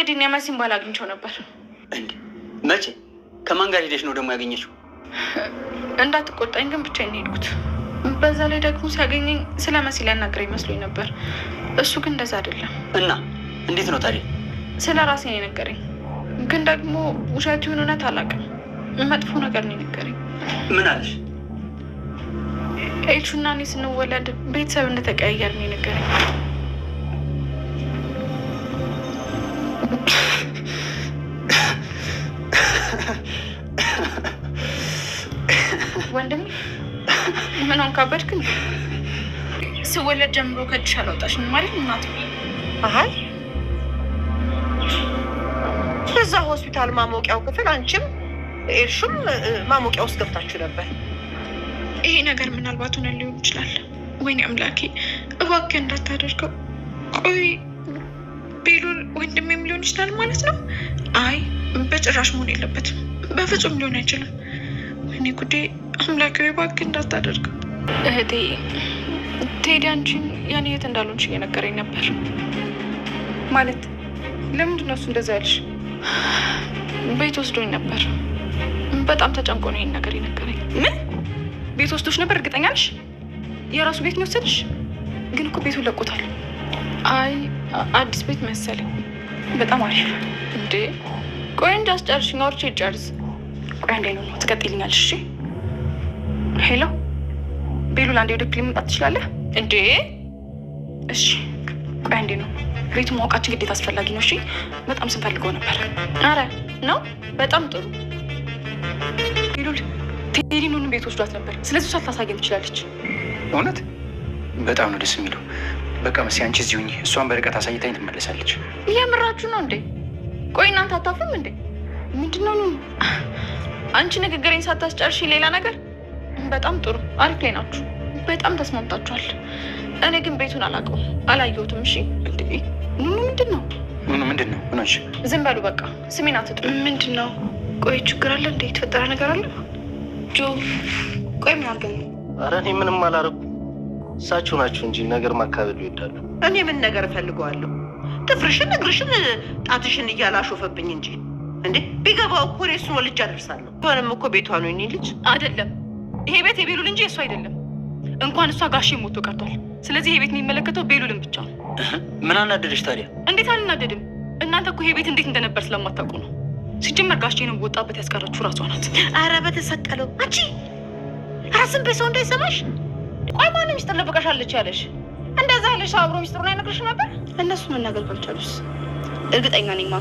ቴዲን የመሲን ባል አግኝቼው ነበር። እንዴ መቼ? ከማን ጋር ሄደሽ ነው ደግሞ ያገኘሽው? እንዳትቆጣኝ ግን ብቻዬን ሄድኩት። በዛ ላይ ደግሞ ሲያገኘኝ ስለ መሲ ሊያናግረኝ መስሎኝ ነበር። እሱ ግን እንደዛ አይደለም። እና እንዴት ነው ታዲያ? ስለ ራሴ ነው የነገረኝ። ግን ደግሞ ውሸት ይሁን እውነት አላውቅም። መጥፎ ነገር ነው የነገረኝ። ምን አለሽ? ኤልሹና እኔ ስንወለድ ቤተሰብ እንደተቀያየር ነው የነገረኝ። ወንድሜ ምን ሆንክ? አበድክ? ስወለድ ጀምሮ ከእጅሽ አላወጣሽም ማለት እናት። አይ እዛ ሆስፒታል ማሞቂያው ክፍል አንቺም ኤልሹም ማሞቂያ ውስጥ ገብታችሁ ነበር። ይሄ ነገር ምናልባት ሆነ ሊሆን ይችላል። ወይኔ አምላኬ እባክህ እንዳታደርገው። ቆይ ቤሉል ወንድሜም ሊሆን ይችላል ማለት ነው? አይ በጭራሽ መሆን የለበትም። በፍጹም ሊሆን አይችልም። ወይኔ ጉዴ አምላኬ እባክህ እንዳታደርገው። እህቴ ቴዲ አንቺን ያኔ የት እንዳልሆንሽ እየነገረኝ ነበር። ማለት ለምንድን ነው እሱ እንደዛ ያልሽ? ቤት ወስዶኝ ነበር። በጣም ተጨንቆ ነው ይሄን ነገር የነገረኝ። ምን ቤት ወስዶሽ ነበር? እርግጠኛ ነሽ? የራሱ ቤት ነው የወሰድሽ? ግን እኮ ቤቱን ለቆታል። አይ አዲስ ቤት መሰለኝ። በጣም አሪፍ። እንዴ ቆይ እንጂ አስጨርሽኝ፣ አውርቼ ልጨርስ። ቆይ አንዴ ነው ትቀጥይልኛለሽ? እሺ ሄሎ ቤሉል፣ አንዴ ወደ ክሊኒክ መምጣት ትችላለህ እንዴ? እሺ ቆይ አንዴ ነው። ቤቱ ማወቃችን ግዴታ አስፈላጊ ነው። እሺ በጣም ስንፈልገው ነበር። አረ ነው በጣም ጥሩ። ቤሉል ቴዲኑን ቤት ወስዷት ነበር። ስለዚህ እሷ ልታሳየን ትችላለች። እውነት በጣም ነው ደስ የሚለው። በቃ መሲ አንቺ እዚሁ ሁኚ፣ እሷን በርቀት አሳይታኝ ትመለሳለች። እየምራችሁ ነው እንዴ? ቆይ እናንተ አታፍም እንዴ? ምንድነው ነው አንቺ ንግግሬን ሳታስጨርሺ ሌላ ነገር? በጣም ጥሩ፣ አሪፍ ላይ ናችሁ። በጣም ተስማምታችኋል። እኔ ግን ቤቱን አላውቀውም፣ አላየሁትም። እሺ ኑኑ ምንድን ነው? ኑኑ ምንድን ነው? ምን ሆንሽ? ዝም በሉ በቃ። ስሜን አትጥሩ። ምንድን ነው? ቆይ ችግር አለ እንዴ? የተፈጠረ ነገር አለ? ጆ ቆይ ምን አድርገን ነው? ኧረ እኔ ምንም አላደረኩም። እሳቸው ናቸው እንጂ ነገር ማካበድ ይወዳሉ። እኔ ምን ነገር እፈልገዋለሁ? ጥፍርሽን እግርሽን ጣትሽን እያላሾፈብኝ እንጂ እንዴ ቢገባው እኮ እኔ እሱን ወልጄ አደርሳለሁ። ሆነም እኮ ቤቷ ነው የእኔ ልጅ አይደለም። ይሄ ቤት የቤሉል እንጂ የእሱ አይደለም። እንኳን እሷ ጋሼ ሞቶ ቀርቷል። ስለዚህ ይሄ ቤት የሚመለከተው ቤሉልን ብቻ ነው። ምን አናደደሽ ታዲያ? እንዴት አልናደድም? እናንተ እኮ ይሄ ቤት እንዴት እንደነበር ስለማታውቁ ነው። ሲጀመር ጋሼ ነው ወጣበት ያስቀረችው ራሷ ናት። አረ በተሰቀለው አንቺ ራስን በሰው እንዳይሰማሽ። ቆይ ማንም ሚስጥር ልብቀሻለች ያለሽ? እንደዛ ያለሽ አብሮ ሚስጥሩን አይነግርሽም ነበር? እነሱ መናገር ካልቻሉስ? እርግጠኛ ነኝ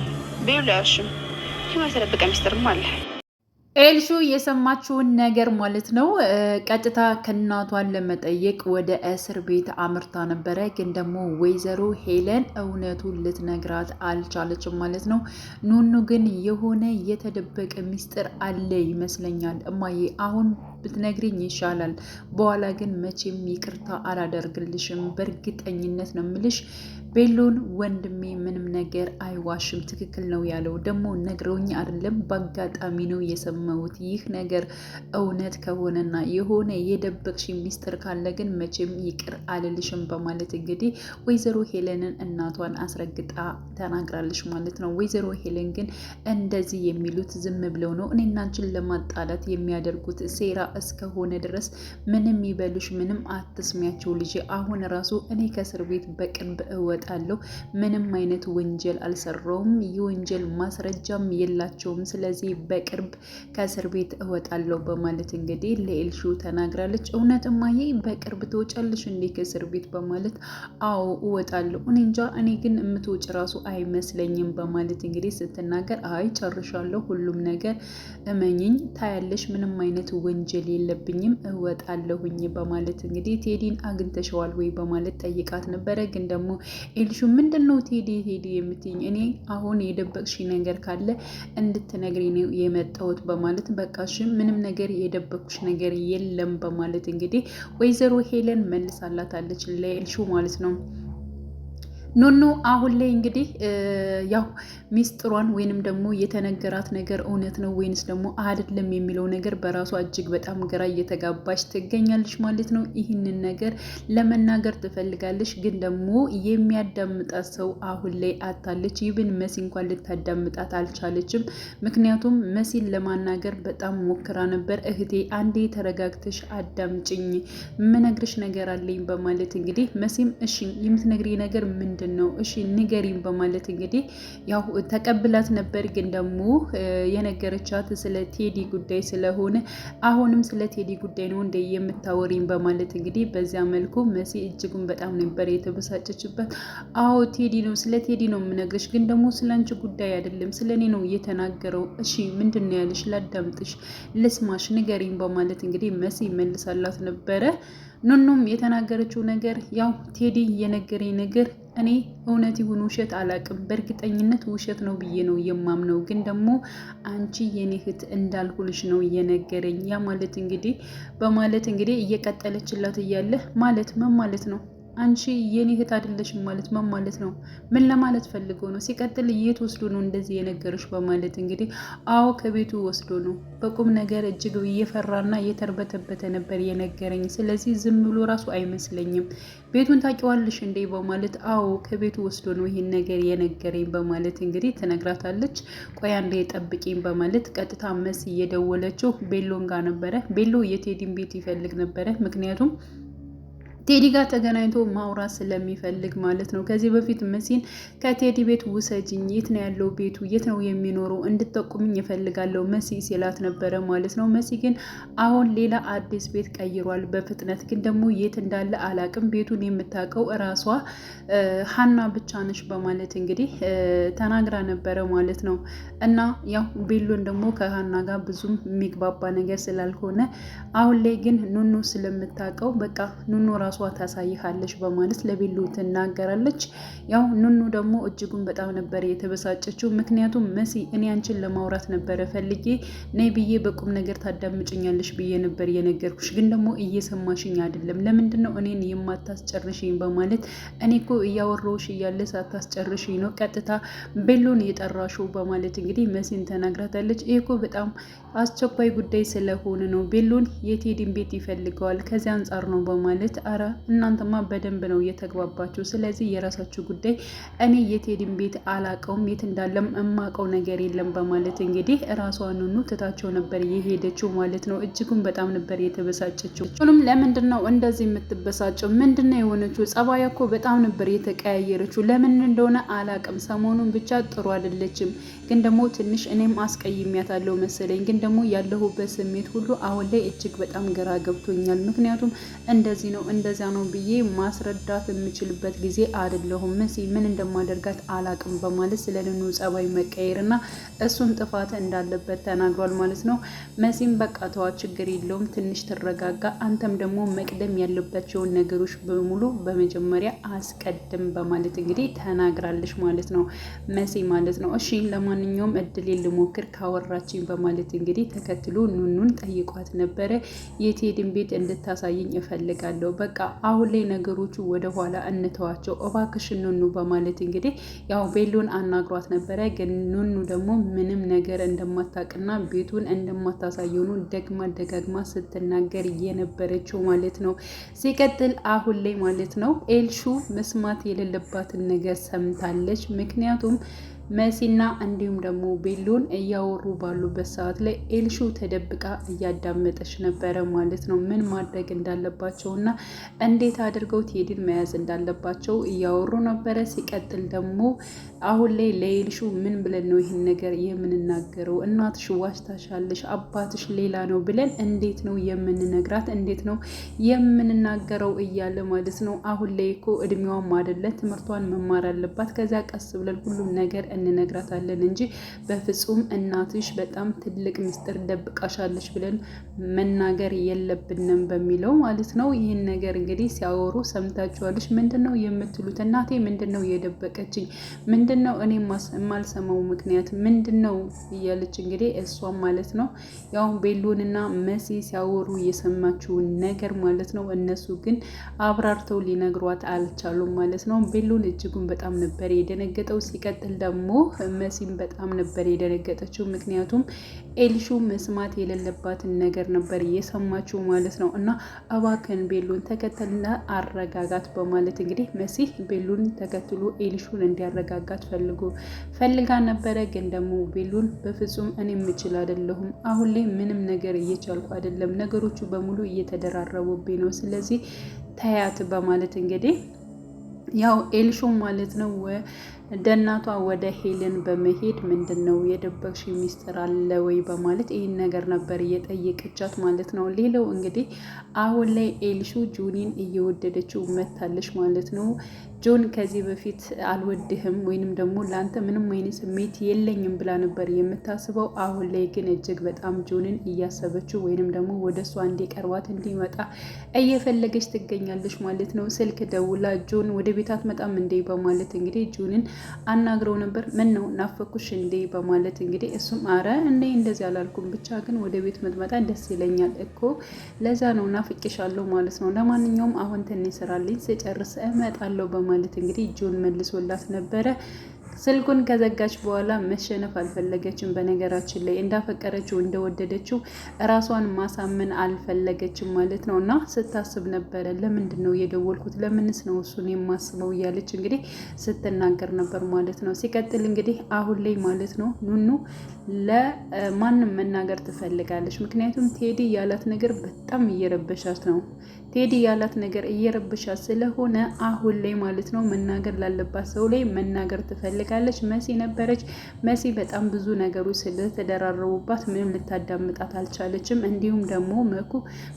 ቤሉል አያሽም። የተደበቀ ሚስጥርም አለ። ኤልሹ የሰማችውን ነገር ማለት ነው። ቀጥታ ከእናቷን ለመጠየቅ ወደ እስር ቤት አምርታ ነበረ። ግን ደግሞ ወይዘሮ ሄለን እውነቱን ልትነግራት አልቻለችም ማለት ነው። ኑኑ ግን የሆነ የተደበቀ ሚስጥር አለ ይመስለኛል። እማዬ አሁን ብትነግሪኝ ይሻላል፣ በኋላ ግን መቼም ይቅርታ አላደርግልሽም። በእርግጠኝነት ነው ምልሽ ቤሎን ወንድሜ ምንም ነገር አይዋሽም፣ ትክክል ነው ያለው። ደግሞ ነግረውኝ አይደለም በአጋጣሚ ነው የሰማሁት። ይህ ነገር እውነት ከሆነና የሆነ የደበቅሽ ሚስጥር ካለ ግን መቼም ይቅር አልልሽም በማለት እንግዲህ ወይዘሮ ሄለንን እናቷን አስረግጣ ተናግራለች ማለት ነው። ወይዘሮ ሄለን ግን እንደዚህ የሚሉት ዝም ብለው ነው እኔና አንቺን ለማጣላት የሚያደርጉት ሴራ እስከሆነ ድረስ ምንም ይበሉሽ ምንም አትስሚያቸው ልጅ። አሁን ራሱ እኔ ከእስር ቤት በቅርብ እወጣለሁ፣ ምንም አይነት ወንጀል አልሰራውም፣ የወንጀል ማስረጃም የላቸውም፣ ስለዚህ በቅርብ ከእስር ቤት እወጣለሁ በማለት እንግዲህ ለኤልሹ ተናግራለች። እውነት እማዬ በቅርብ ትወጫለሽ እንዴ ከእስር ቤት በማለት አዎ እወጣለሁ፣ እኔ እንጃ እኔ ግን የምትወጭ ራሱ አይመስለኝም በማለት እንግዲህ ስትናገር አይ ጨርሻለሁ፣ ሁሉም ነገር እመኝኝ ታያለሽ፣ ምንም አይነት ወንጀል የለብኝም እወጣለሁኝ በማለት እንግዲህ ቴዲን አግኝተሸዋል ወይ በማለት ጠይቃት ነበረ። ግን ደግሞ ኤልሹ ምንድነው ቴዲ የምትይኝ? እኔ አሁን የደበቅሽ ነገር ካለ እንድትነግሪ ነው የመጣሁት በማለት በቃሽ ምንም ነገር የደበቅሽ ነገር የለም በማለት እንግዲህ ወይዘሮ ሄለን መልሳላታለች ለኤልሹ ማለት ነው። ኑኑ አሁን ላይ እንግዲህ ያው ሚስጥሯን ወይንም ደግሞ የተነገራት ነገር እውነት ነው ወይንስ ደግሞ አይደለም የሚለው ነገር በራሷ እጅግ በጣም ግራ እየተጋባች ትገኛለች ማለት ነው። ይህንን ነገር ለመናገር ትፈልጋለች፣ ግን ደግሞ የሚያዳምጣት ሰው አሁን ላይ አታለች። ይብን መሲ እንኳን ልታዳምጣት አልቻለችም። ምክንያቱም መሲን ለማናገር በጣም ሞክራ ነበር። እህቴ አንዴ ተረጋግተሽ አዳምጭኝ፣ ምነግርሽ ነገር አለኝ በማለት እንግዲህ መሲም እሺ የምትነግሪ ነገር ምንድን ነው? እሺ ንገሪም በማለት እንግዲህ ያው ተቀብላት ነበር። ግን ደግሞ የነገረቻት ስለ ቴዲ ጉዳይ ስለሆነ አሁንም ስለ ቴዲ ጉዳይ ነው እንደ የምታወሪኝ በማለት እንግዲህ በዚያ መልኩ መሲ እጅጉን በጣም ነበር የተበሳጨችበት። አዎ ቴዲ ነው፣ ስለ ቴዲ ነው የምነግርሽ፣ ግን ደግሞ ስለ አንቺ ጉዳይ አይደለም፣ ስለ እኔ ነው እየተናገረው። እሺ ምንድን ነው ያለሽ? ላዳምጥሽ፣ ልስማሽ፣ ንገሪኝ በማለት እንግዲህ መሲ መልሳላት ነበረ። ኑኑም የተናገረችው ነገር ያው ቴዲ የነገረኝ ነገር እኔ እውነት ይሁን ውሸት አላቅም፣ በእርግጠኝነት ውሸት ነው ብዬ ነው የማምነው፣ ግን ደግሞ አንቺ የኔ እህት እንዳልኩልሽ ነው እየነገረኝ። ያ ማለት እንግዲህ በማለት እንግዲህ እየቀጠለችላት እያለ ማለት ምን ማለት ነው? አንቺ የኔ እህት አይደለሽም ማለት ምን ማለት ነው? ምን ለማለት ፈልገው ነው? ሲቀጥል የት ወስዶ ነው እንደዚህ የነገረሽ? በማለት እንግዲህ አዎ ከቤቱ ወስዶ ነው። በቁም ነገር እጅግ እየፈራና እየተርበተበተ ነበር የነገረኝ። ስለዚህ ዝም ብሎ ራሱ አይመስለኝም። ቤቱን ታውቂዋለሽ እንዴ? በማለት አዎ ከቤቱ ወስዶ ነው ይህን ነገር የነገረኝ በማለት እንግዲህ ትነግራታለች። ቆይ አንዴ ጠብቂኝ በማለት ቀጥታ መሲ እየደወለችው ቤሎን ጋር ነበረ። ቤሎ የቴዲን ቤት ይፈልግ ነበረ። ምክንያቱም ቴዲ ጋር ተገናኝቶ ማውራት ስለሚፈልግ ማለት ነው። ከዚህ በፊት መሲን ከቴዲ ቤት ውሰጅኝ፣ የት ነው ያለው ቤቱ፣ የት ነው የሚኖረው፣ እንድጠቁምኝ ይፈልጋለሁ መሲ ሲላት ነበረ ማለት ነው። መሲ ግን አሁን ሌላ አዲስ ቤት ቀይሯል በፍጥነት፣ ግን ደግሞ የት እንዳለ አላቅም፣ ቤቱን የምታውቀው እራሷ ሀና ብቻ ነች በማለት እንግዲህ ተናግራ ነበረ ማለት ነው። እና ያው ቤሎን ደግሞ ከሀና ጋር ብዙም የሚግባባ ነገር ስላልሆነ አሁን ላይ ግን ኑኑ ስለምታውቀው በቃ ኑኑ ራሷ ታሳይሃለች በማለት ለቤሎ ትናገራለች። ያው ኑኑ ደግሞ እጅጉን በጣም ነበር የተበሳጨችው። ምክንያቱም መሲ እኔ አንቺን ለማውራት ነበረ ፈልጌ ነይ ብዬ በቁም ነገር ታዳምጭኛለሽ ብዬ ነበር የነገርኩሽ፣ ግን ደግሞ እየሰማሽኝ አይደለም። ለምንድን ነው እኔን የማታስጨርሽኝ? በማለት እኔ እኮ እያወራሁሽ እያለ ሳታስጨርሽኝ ነው ቀጥታ ቤሎን የጠራሽው በማለት እንግዲህ መሲን ተናግራታለች። ይህ እኮ በጣም አስቸኳይ ጉዳይ ስለሆነ ነው፣ ቤሎን የቴዲን ቤት ይፈልገዋል፣ ከዚያ አንጻር ነው በማለት አረ እናንተማ በደንብ ነው የተግባባችሁ፣ ስለዚህ የራሳችሁ ጉዳይ፣ እኔ የቴዲን ቤት አላቀውም፣ የት እንዳለም እማቀው ነገር የለም በማለት እንግዲህ ራሷ ኑኑ ትታቸው ነበር የሄደችው ማለት ነው። እጅጉን በጣም ነበር የተበሳጨችው። ሁሉም ለምንድን ነው እንደዚህ የምትበሳጨው? ምንድን ነው የሆነችው? ጸባያ እኮ በጣም ነበር የተቀያየረችው። ለምን እንደሆነ አላቅም። ሰሞኑን ብቻ ጥሩ አይደለችም፣ ግን ደግሞ ትንሽ እኔም አስቀይሜያታለሁ መሰለኝ። ግን ደግሞ ያለሁበት ስሜት ሁሉ አሁን ላይ እጅግ በጣም ግራ ገብቶኛል። ምክንያቱም እንደዚህ ነው እንደዚያ ነው ብዬ ማስረዳት የምችልበት ጊዜ አይደለሁም። መሲ ምን እንደማደርጋት አላቅም በማለት ስለ ኑኑ ጸባይ መቀየርና እሱን ጥፋት እንዳለበት ተናግሯል ማለት ነው። መሲም በቃ ተዋ ችግር የለውም ትንሽ ትረጋጋ፣ አንተም ደግሞ መቅደም ያለባቸውን ነገሮች በሙሉ በመጀመሪያ አስቀድም በማለት እንግዲህ ተናግራለች ማለት ነው መሲ ማለት ነው። እሺ ለማንኛውም እድል ልሞክር ካወራችኝ በማለት እንግዲህ ተከትሎ ኑኑን ጠይቋት ነበረ። የቴዲን ቤት እንድታሳየኝ እፈልጋለሁ፣ በቃ አሁን ላይ ነገሮቹ ወደ ኋላ እንተዋቸው እባክሽ ኑኑ በማለት እንግዲህ ያው ቤሎን አናግሯት ነበረ። ግን ኑኑ ደግሞ ምንም ነገር እንደማታውቅና ቤቱን እንደማታሳየው ነው ደግማ ደጋግማ ስትናገር የነበረችው ማለት ነው። ሲቀጥል አሁን ላይ ማለት ነው ኤልሹ መስማት የሌለባትን ነገር ሰምታለች። ምክንያቱም መሲና እንዲሁም ደግሞ ቤሎን እያወሩ ባሉበት ሰዓት ላይ ኤልሹ ተደብቃ እያዳመጠች ነበረ ማለት ነው። ምን ማድረግ እንዳለባቸውና እንዴት አድርገው ቴዲን መያዝ እንዳለባቸው እያወሩ ነበረ። ሲቀጥል ደግሞ አሁን ላይ ለኤልሹ ምን ብለን ነው ይህን ነገር የምንናገረው? እናትሽ ዋሽታሻለሽ፣ አባትሽ ሌላ ነው ብለን እንዴት ነው የምንነግራት? እንዴት ነው የምንናገረው? እያለ ማለት ነው። አሁን ላይ እኮ እድሜዋም አይደለ፣ ትምህርቷን መማር አለባት። ከዚያ ቀስ ብለን ሁሉም ነገር እንነግራታለን እንጂ በፍጹም እናትሽ በጣም ትልቅ ምስጢር ደብቃሻለች ብለን መናገር የለብንም በሚለው ማለት ነው። ይህን ነገር እንግዲህ ሲያወሩ ሰምታችኋለች። ምንድን ነው የምትሉት? እናቴ ምንድን ነው የደበቀችኝ? ምንድን ነው እኔ የማልሰማው ምክንያት ምንድን ነው እያለች እንግዲህ እሷም ማለት ነው ያው ቤሎንና መሲ ሲያወሩ የሰማችውን ነገር ማለት ነው። እነሱ ግን አብራርተው ሊነግሯት አልቻሉም ማለት ነው። ቤሎን እጅጉን በጣም ነበር የደነገጠው። ሲቀጥል ደግሞ መሲም በጣም ነበር የደነገጠችው። ምክንያቱም ኤልሹ መስማት የሌለባትን ነገር ነበር የሰማችው ማለት ነው። እና እባክህን ቤሎን ተከተልና አረጋጋት በማለት እንግዲህ መሲ ቤሎን ተከትሎ ኤልሹን እንዲያረጋጋት ፈልጋ ነበረ። ግን ደግሞ ቤሎን በፍጹም እኔ የምችል አይደለሁም፣ አሁን ላይ ምንም ነገር እየቻልኩ አይደለም፣ ነገሮቹ በሙሉ እየተደራረቡብኝ ነው፣ ስለዚህ ተያት በማለት እንግዲህ ያው ኤልሹ ማለት ነው ደናቷ ወደ ሄለን በመሄድ ምንድን ነው የደበቅሽ ሚስጥር አለ ወይ በማለት ይህን ነገር ነበር እየጠየቀቻት ማለት ነው። ሌላው እንግዲህ አሁን ላይ ኤልሹ ጆኒን እየወደደችው መታለች ማለት ነው። ጆን ከዚህ በፊት አልወድህም ወይንም ደግሞ ለአንተ ምንም አይነት ስሜት የለኝም ብላ ነበር የምታስበው። አሁን ላይ ግን እጅግ በጣም ጆንን እያሰበችው ወይንም ደግሞ ወደ እሷ እንዲቀርባት እንዲመጣ እየፈለገች ትገኛለች ማለት ነው። ስልክ ደውላ ጆን ወደ ቤት አትመጣም እንዴ በማለት እንግዲህ ጆንን አናግረው ነበር። ምን ነው ናፈኩሽ እንዴ በማለት እንግዲህ እሱም አረ እንዴ እንደዚህ አላልኩም፣ ብቻ ግን ወደ ቤት መጥመጣ ደስ ይለኛል እኮ ለዛ ነው ናፍቄሻለሁ ማለት ነው። ለማንኛውም አሁን ትንሽ ስራ አለኝ ስጨርስ እመጣለሁ በማለት እንግዲህ ጆን መልሶላት ነበረ። ስልኩን ከዘጋች በኋላ መሸነፍ አልፈለገችም። በነገራችን ላይ እንዳፈቀረችው እንደወደደችው ራሷን ማሳመን አልፈለገችም ማለት ነው። እና ስታስብ ነበረ ለምንድን ነው የደወልኩት፣ ለምንስ ነው እሱን የማስበው እያለች እንግዲህ ስትናገር ነበር ማለት ነው። ሲቀጥል እንግዲህ አሁን ላይ ማለት ነው ኑኑ ለማንም መናገር ትፈልጋለች። ምክንያቱም ቴዲ ያላት ነገር በጣም እየረበሻት ነው። ቴዲ ያላት ነገር እየረበሻት ስለሆነ አሁን ላይ ማለት ነው መናገር ላለባት ሰው ላይ መናገር ትፈልጋለች። መሲ ነበረች። መሲ በጣም ብዙ ነገሮች ስለተደራረቡባት ምንም ልታዳምጣት አልቻለችም። እንዲሁም ደግሞ መኩ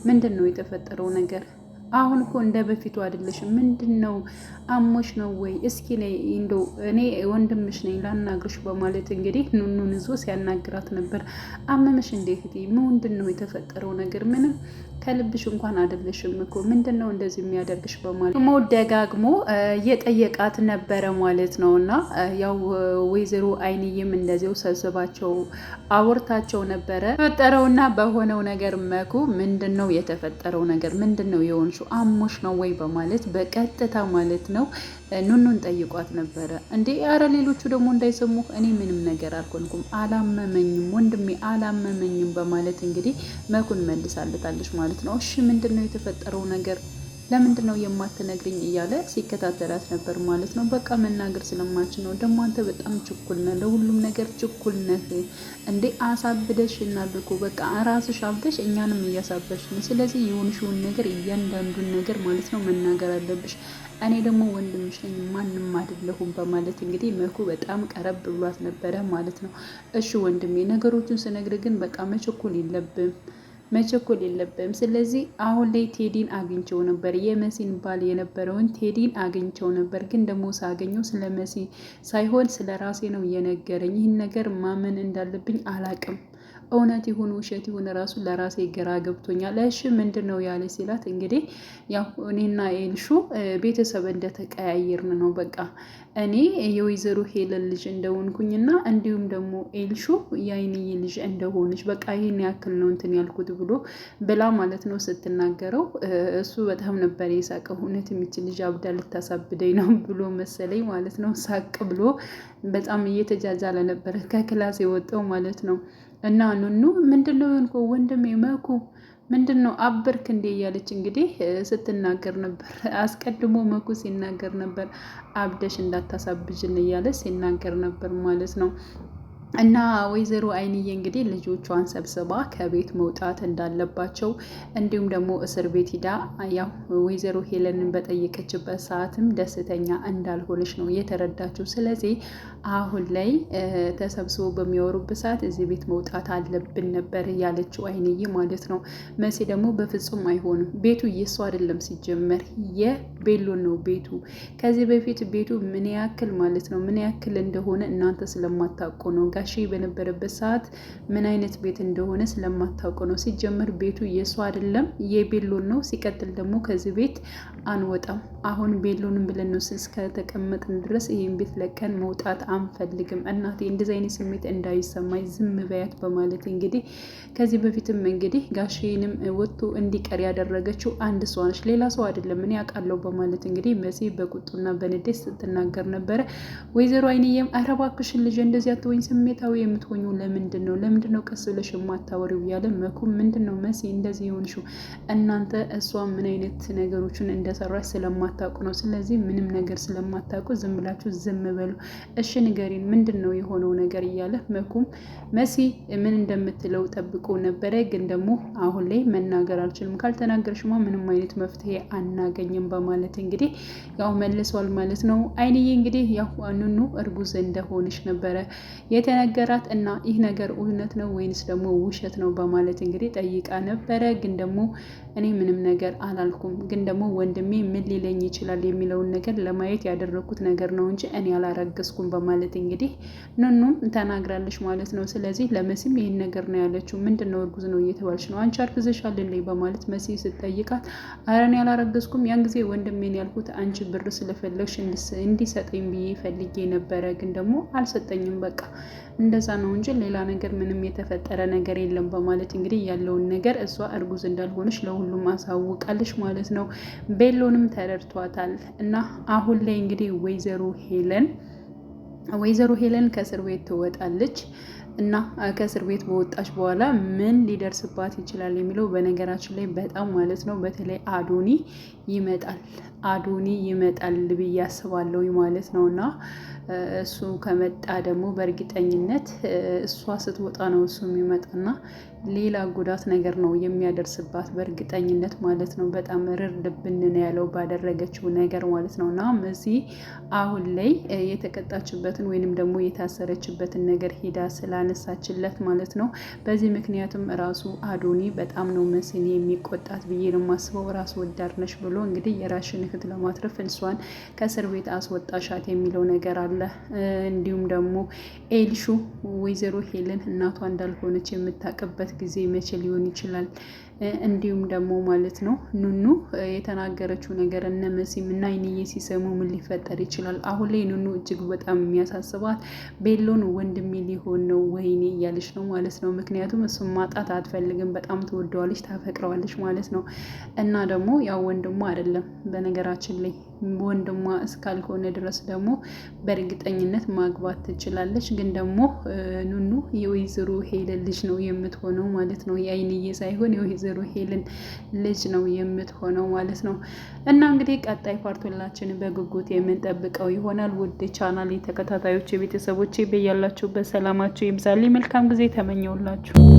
ምንድን ነው የተፈጠረው ነገር? አሁን እኮ እንደ በፊቱ አይደለሽም። ምንድን ነው አሞሽ ነው ወይ? እስኪ ነይ እንደው እኔ ወንድምሽ ነኝ ላናግርሽ በማለት እንግዲህ ኑኑን ይዞ ሲያናግራት ነበር። አመመሽ እንዴ እህቴ? ምንድን ነው የተፈጠረው ነገር? ምንም ከልብሽ እንኳን አይደለሽም እኮ ምንድን ነው እንደዚህ የሚያደርግሽ በማለት ሞ ደጋግሞ እየጠየቃት ነበረ ማለት ነው። እና ያው ወይዘሮ አይንዬም እንደዚያው ሰብስባቸው አውርታቸው ነበረ። የተፈጠረውና በሆነው ነገር መኩ ምንድን ነው የተፈጠረው ነገር? ምንድን ነው የሆንሽው? አሞሽ ነው ወይ በማለት በቀጥታ ማለት ነው ኑኑን ጠይቋት ነበረ። እንዴ አረ ሌሎቹ ደግሞ እንዳይሰሙ እኔ ምንም ነገር አልኮንኩም፣ አላመመኝም ወንድሜ አላመመኝም በማለት እንግዲህ መኩን መልሳለታለች ማለት ነው። እሺ ምንድን ነው የተፈጠረው ነገር? ለምንድን ነው የማትነግሪኝ እያለ ሲከታተላት ነበር ማለት ነው። በቃ መናገር ስለማችን ነው። ደግሞ አንተ በጣም ችኩል ነህ፣ ለሁሉም ነገር ችኩል ነህ። እንዴ አሳብደሽ እናልኩ በቃ ራስሽ አብደሽ እኛንም እያሳበሽ ነው። ስለዚህ የሆንሽውን ነገር እያንዳንዱን ነገር ማለት ነው መናገር አለብሽ። እኔ ደግሞ ወንድምሽ ነኝ ማንም አይደለሁም በማለት እንግዲህ መኩ በጣም ቀረብ ብሏት ነበረ ማለት ነው። እሺ ወንድሜ ነገሮቹን ስነግር ግን በቃ መቸኮል የለብም። ስለዚህ አሁን ላይ ቴዲን አግኝቸው ነበር፣ የመሲን ባል የነበረውን ቴዲን አግኝቸው ነበር። ግን ደግሞ ሳገኘው ስለ መሲ ሳይሆን ስለ ራሴ ነው እየነገረኝ። ይህን ነገር ማመን እንዳለብኝ አላቅም። እውነት ይሁን ውሸት ይሁን ራሱ ለራሴ ግራ ገብቶኛል። እሺ ምንድን ነው ያለ ሲላት እንግዲህ ያው እኔና ኤልሹ ቤተሰብ እንደተቀያየርን ነው። በቃ እኔ የወይዘሮ ሄለን ልጅ እንደሆንኩኝና እንዲሁም ደግሞ ኤልሹ የአይንዬ ልጅ እንደሆነች በቃ ይህን ያክል ነው እንትን ያልኩት ብላ ማለት ነው ስትናገረው እሱ በጣም ነበር የሳቀው። እውነት የሚችል ልጅ አብዳ ልታሳብደኝ ነው ብሎ መሰለኝ ማለት ነው። ሳቅ ብሎ በጣም እየተጃጃለ ነበረ ከክላስ የወጣው ማለት ነው። እና ኑኑ ምንድን ነው የሆንኩ ወንድሜ መኩ ምንድን ነው አበርክ እንዴ እያለች እንግዲህ ስትናገር ነበር። አስቀድሞ መኩ ሲናገር ነበር አብደሽ እንዳታሳብጅን እያለ ሲናገር ነበር ማለት ነው። እና ወይዘሮ አይንዬ እንግዲህ ልጆቿን ሰብስባ ከቤት መውጣት እንዳለባቸው እንዲሁም ደግሞ እስር ቤት ሂዳ ያው ወይዘሮ ሄለንን በጠየቀችበት ሰዓትም ደስተኛ እንዳልሆነች ነው የተረዳችው። ስለዚህ አሁን ላይ ተሰብስቦ በሚያወሩበት ሰዓት እዚህ ቤት መውጣት አለብን ነበር ያለችው አይንዬ ማለት ነው። መሲ ደግሞ በፍጹም አይሆንም፣ ቤቱ የሱ አይደለም፣ ሲጀመር የቤሎ ነው ቤቱ። ከዚህ በፊት ቤቱ ምን ያክል ማለት ነው ምን ያክል እንደሆነ እናንተ ስለማታውቁ ነው። ጋሼ በነበረበት ሰዓት ምን አይነት ቤት እንደሆነ ስለማታውቁ ነው። ሲጀመር ቤቱ የሱ አይደለም የቤሎን ነው። ሲቀጥል ደግሞ ከዚህ ቤት አንወጣም። አሁን ቤሎን ብለን ነው እስከተቀመጥን ድረስ ይህን ቤት ለቀን መውጣት አንፈልግም። እናቴ እንደዚህ አይነት ስሜት እንዳይሰማኝ ዝም በያት በማለት እንግዲህ ከዚህ በፊትም እንግዲህ ጋሼንም ወጥቶ እንዲቀር ያደረገችው አንድ ሰው ነች፣ ሌላ ሰው አይደለም፣ እኔ አውቃለሁ በማለት እንግዲህ መሲ በቁጡና በንዴት ስትናገር ነበረ። ወይዘሮ አይንዬም ኧረ እባክሽን ልጅ እንደዚህ አትወኝ፣ ስሜታዊ የምትሆኙ ለምንድን ነው ቀስ ብለሽ የማታወሪው? እያለ መኩም ምንድን ነው መሲ እንደዚህ የሆንሽው? እናንተ እሷ ምን አይነት ነገሮችን እንደሰራች ስለማታውቁ ነው። ስለዚህ ምንም ነገር ስለማታውቁ ዝም ብላችሁ ዝም በሉ። እሺ ንገሪን፣ ምንድን ነው የሆነው ነገር? እያለ መኩም መሲ ምን እንደምትለው ጠብቆ ነበረ። ግን ደግሞ አሁን ላይ መናገር አልችልም፣ ካልተናገርሽማ ምንም አይነት መፍትሄ አናገኝም በማለት እንግዲህ ያው መልሷል ማለት ነው። አይንዬ እንግዲህ ያው ኑኑ እርጉዝ እንደሆነች ነበረ የተነገራት እና ይህ ነገር እውነት ነው ወይንስ ደግሞ ውሸት ነው በማለት እንግዲህ ጠይቃ ነበረ። ግን ደግሞ እኔ ምንም ነገር አላልኩም፣ ግን ደግሞ ወንድሜ ምን ሊለኝ ይችላል የሚለውን ነገር ለማየት ያደረኩት ነገር ነው እንጂ እኔ አላረገዝኩም በማለት እንግዲህ ኑኑም ተናግራለች ማለት ነው። ስለዚህ ለመሲም ይህን ነገር ነው ያለችው። ምንድን ነው እርጉዝ ነው እየተባልሽ ነው? አንቺ አርግዘሻል እንዴ በማለት መሲ ስትጠይቃት ኧረ እኔ አላረገዝኩም፣ ያን ጊዜ ወንድሜን ያልኩት አንቺ ብር ስለፈለግሽ እንዲሰጠኝ ብዬ ፈልጌ ነበረ፣ ግን ደግሞ አልሰጠኝም፣ በቃ እንደዛ ነው እንጂ ሌላ ነገር ምንም የተፈጠረ ነገር የለም በማለት እንግዲህ ያለውን ነገር እሷ እርጉዝ እንዳልሆነች ለሁሉም አሳውቃለች ማለት ነው። ቤሎንም ተረድቷታል። እና አሁን ላይ እንግዲህ ወይዘሮ ሄለን ከእስር ቤት ትወጣለች እና ከእስር ቤት በወጣች በኋላ ምን ሊደርስባት ይችላል የሚለው በነገራችን ላይ በጣም ማለት ነው በተለይ አዶኒ ይመጣል ብዬ አስባለሁ ማለት ነው። እና እሱ ከመጣ ደግሞ በእርግጠኝነት እሷ ስትወጣ ነው እሱ የሚመጣና ሌላ ጉዳት ነገር ነው የሚያደርስባት በእርግጠኝነት ማለት ነው። በጣም ርርድብን ነው ያለው ባደረገችው ነገር ማለት ነው። እና መሲ አሁን ላይ የተቀጣችበትን ወይንም ደግሞ የታሰረችበትን ነገር ሄዳ ስላነሳችለት ማለት ነው። በዚህ ምክንያቱም ራሱ አዶኒ በጣም ነው መሲን የሚቆጣት ብዬ ነው የማስበው። ራስ ወዳድ ነሽ ብሎ እንግዲህ የራስሽን እህት ለማትረፍ እሷን ከእስር ቤት አስወጣሻት የሚለው ነገር አለ። እንዲሁም ደግሞ ኤልሹ ወይዘሮ ሄለን እናቷ እንዳልሆነች የምታውቅበት ጊዜ መቼ ሊሆን ይችላል? እንዲሁም ደግሞ ማለት ነው ኑኑ የተናገረችው ነገር እነ መሲም እና አይንዬ ሲሰሙ ምን ሊፈጠር ይችላል? አሁን ላይ ኑኑ እጅግ በጣም የሚያሳስባት ቤሎን ወንድሜ ሊሆን ነው ወይኔ እያለች ነው ማለት ነው። ምክንያቱም እሱም ማጣት አትፈልግም፣ በጣም ትወደዋለች፣ ታፈቅረዋለች ማለት ነው። እና ደግሞ ያው ወንድሟ አይደለም በነገራችን ላይ ወንድሟ እስካልሆነ ድረስ ደግሞ በእርግጠኝነት ማግባት ትችላለች። ግን ደግሞ ኑኑ የወይዘሮ ሄለን ልጅ ነው የምትሆነው ማለት ነው። የአይንዬ ሳይሆን የወይዘሮ ሄለን ልጅ ነው የምትሆነው ማለት ነው። እና እንግዲህ ቀጣይ ፓርቶላችን በጉጉት የምንጠብቀው ይሆናል። ውድ ቻናል ተከታታዮች ቤተሰቦች በያላችሁበት ሰላማችሁ ይብዛልኝ። መልካም ጊዜ ተመኘውላችሁ።